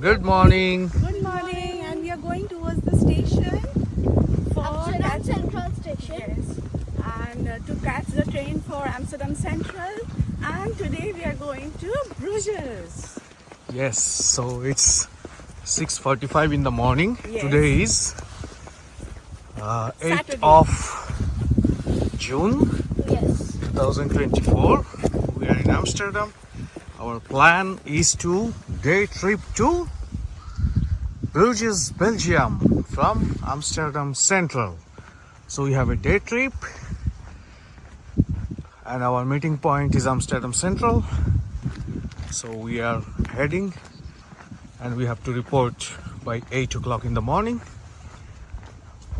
Good morning. Good morning, and we are going towards the station for Amsterdam Central Station. yes, and to catch the train for Amsterdam Central. And today we are going to Bruges. Yes, so it's 6:45 in the morning. Yes. Today is 8th Saturday. of June Yes. 2024. We are in Amsterdam. Our plan is to day trip to Bruges, Belgium from Amsterdam Central. So we have a day trip and our meeting point is Amsterdam Central. So we are heading and we have to report by 8 o'clock in the morning.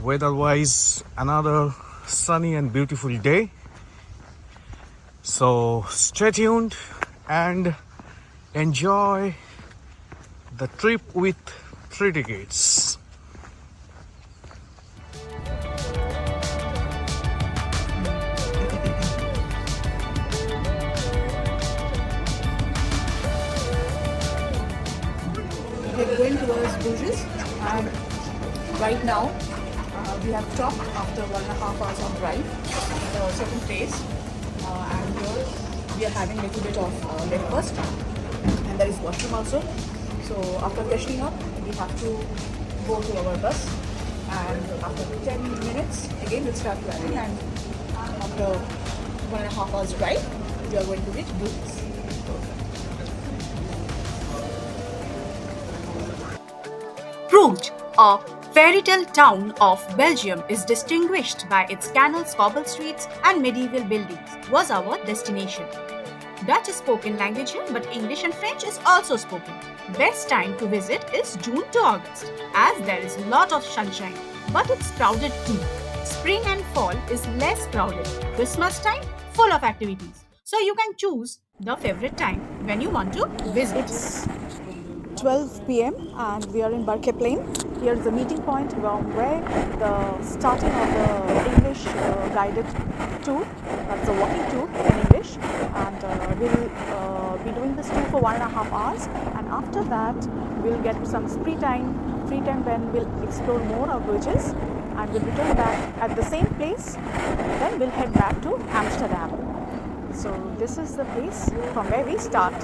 Weather-wise, another sunny and beautiful day. So stay tuned and enjoy the trip with 3 tickets. We are going towards Bruges, and right now we have stopped after 1.5 hours of drive at a certain place, and here we are having a little bit of breakfast, and there is washroom also. So after freshening up, we have to go to our bus, and after 10 minutes again we'll start driving, and after 1.5 hours drive, we are going to reach Bruges. Bruges, a fairytale town of Belgium, is distinguished by its canals, cobble streets, and medieval buildings, was our destination. Dutch is spoken language here, but English and French is also spoken. Best time to visit is June to August, as there is a lot of sunshine, but it's crowded too. Spring and fall is less crowded. Christmas time, full of activities. So you can choose the favorite time when you want to visit. It's 12 p.m. and we are in Verheecke Plain. Here is the meeting point where the starting of the English guided tour, that's the walking tour in English, and we'll be doing this tour for 1.5 hours, and after that we'll get some free time when we'll explore more of Bruges, and we'll return back at the same place, then we'll head back to Amsterdam. So this is the place from where we start.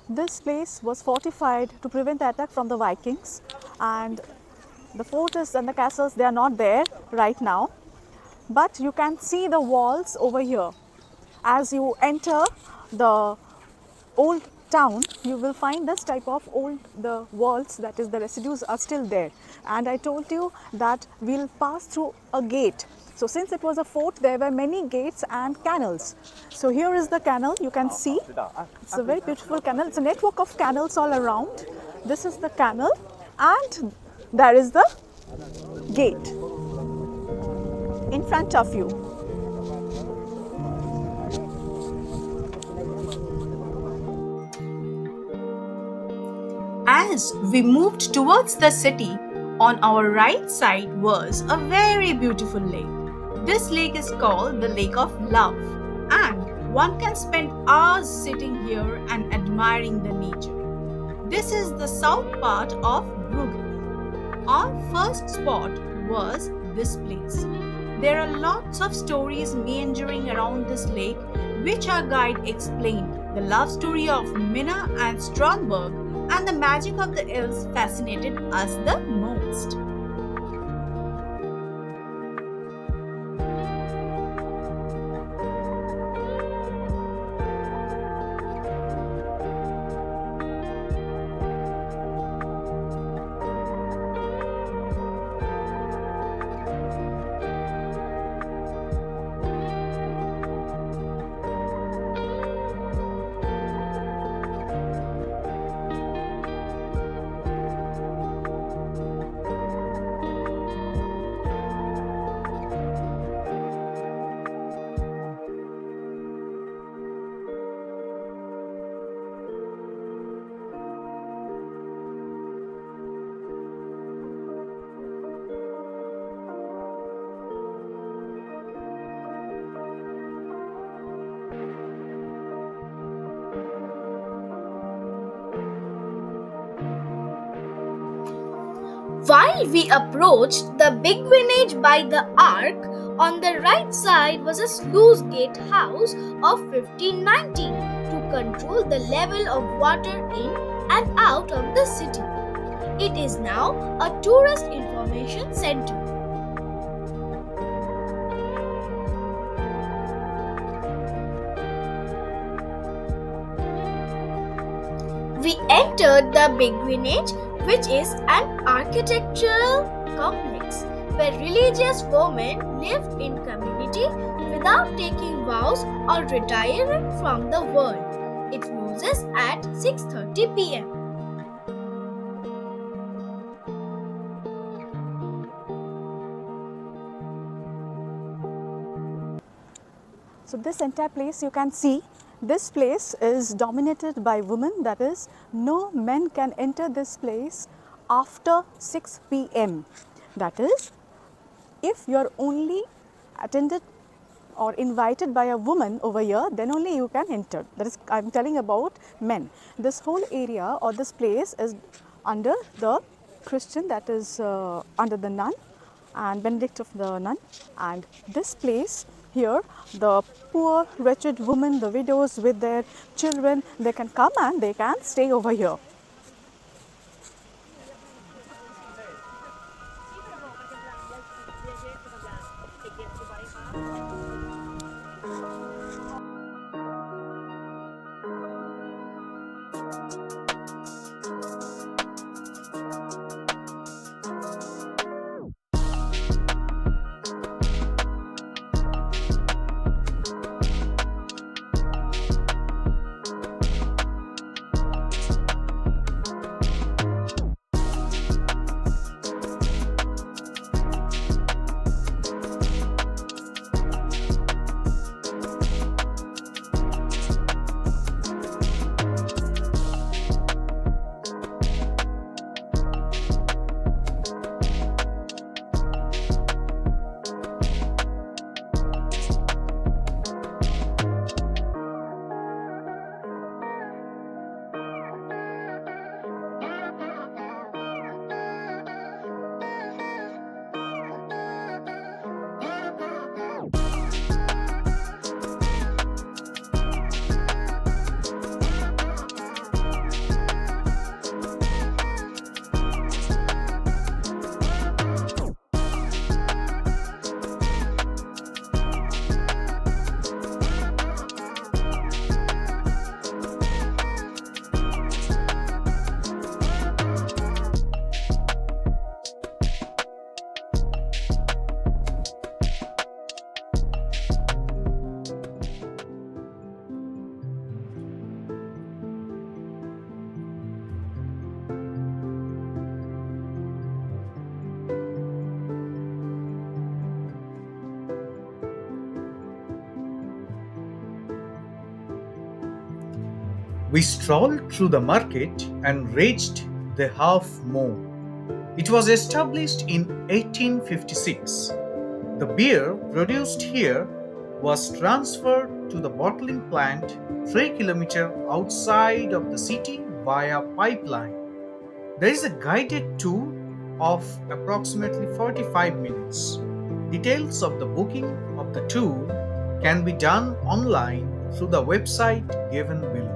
This place was fortified to prevent the attack from the Vikings, and the forts and the castles, they are not there right now, but you can see the walls over here. As you enter the old town, you will find this type of the walls, that is the residues are still there, and I told you that we'll pass through a gate. So since it was a fort, there were many gates and canals. So here is the canal, you can see. It's a very beautiful canal. It's a network of canals all around. This is the canal, and there is the gate in front of you. As we moved towards the city, on our right side was a very beautiful lake. This lake is called the Lake of Love, and one can spend hours sitting here and admiring the nature. This is the south part of Bruges. Our first spot was this place. There are lots of stories meandering around this lake, which our guide explained. The love story of Minna and Stromberg and the magic of the elves fascinated us the most. While we approached the Beguinage by the Ark, on the right side was a sluice gate house of 1519 to control the level of water in and out of the city. It is now a tourist information center. We entered the Beguinage, which is an architectural complex where religious women lived in community without taking vows or retiring from the world. It closes at 6:30 p.m. So this entire place you can see, this place is dominated by women, that is no men can enter this place after 6 p.m. That is, if you are only attended or invited by a woman over here, then only you can enter. That is, I am telling about men. This whole area or this place is under the Christian, that is under the nun and Benedict of the nun, and this place here, the poor wretched women, the widows with their children, they can come and they can stay over here. We strolled through the market and reached the Half Moon. It was established in 1856. The beer produced here was transferred to the bottling plant 3 kilometers outside of the city via pipeline. There is a guided tour of approximately 45 minutes. Details of the booking of the tour can be done online through the website given below.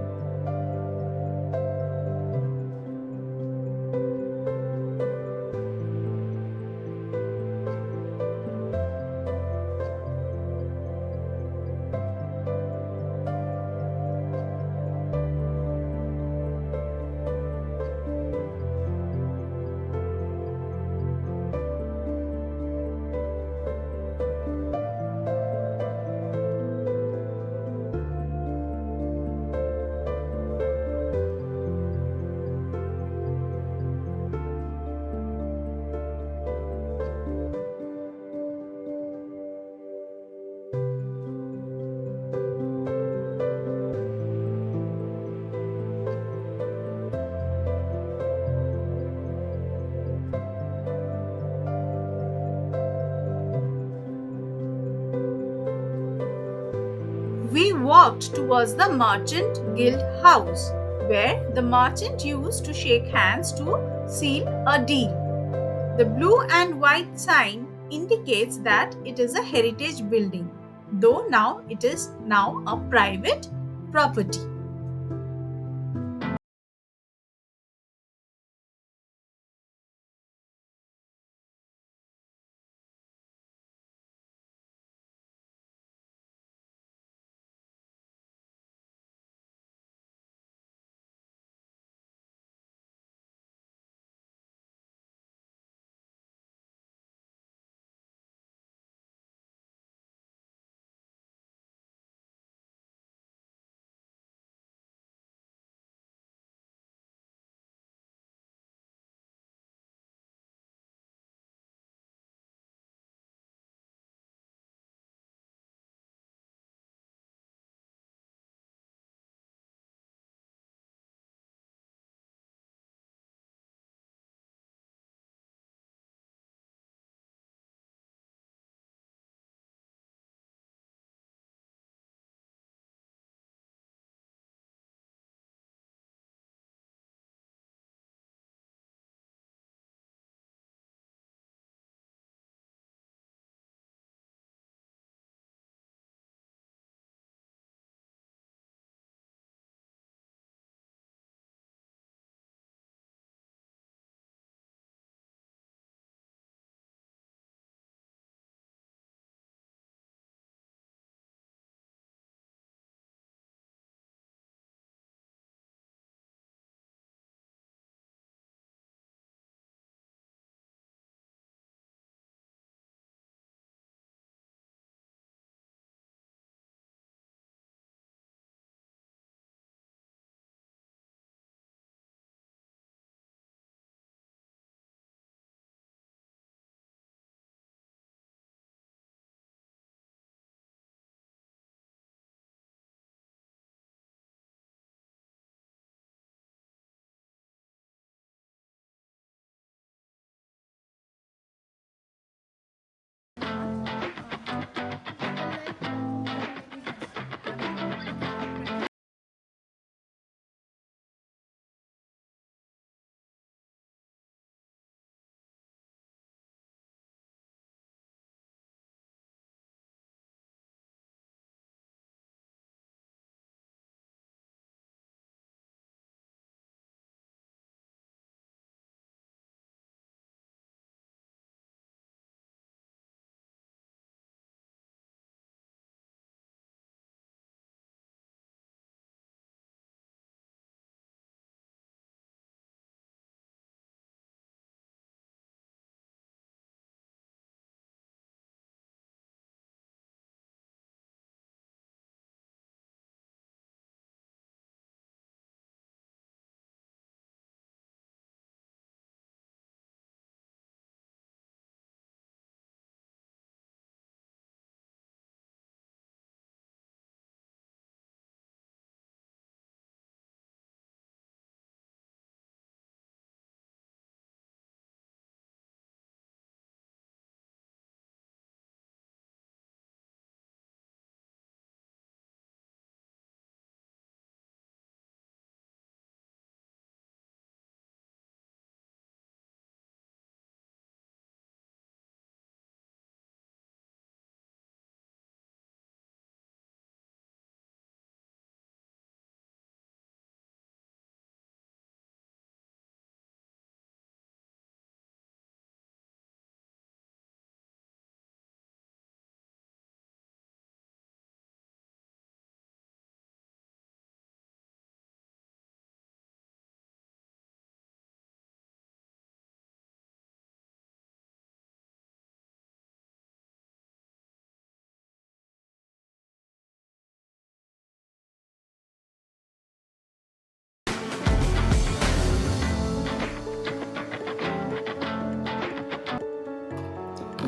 We walked towards the Merchant Guild House, where the merchant used to shake hands to seal a deal. The blue and white sign indicates that it is a heritage building, though now it is now a private property.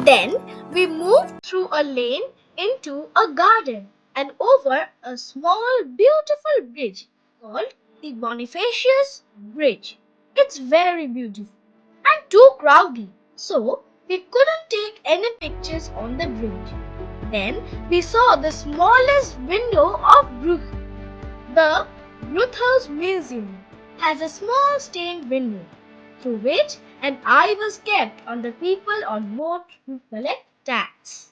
Then we moved through a lane into a garden and over a small beautiful bridge called the Bonifacius Bridge. It's very beautiful and too crowded, so we couldn't take any pictures on the bridge. Then we saw the smallest window of Bruges. The Gruuthusemuseum has a small stained window through which An eye was kept on the people on board to collect tax.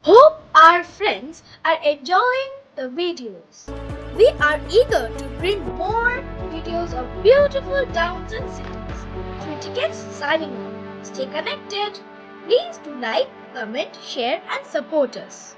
Hope our friends are enjoying the videos. We are eager to bring more videos of beautiful towns and cities. 3tickets signing off. Stay connected. Please do like, comment, share and support us.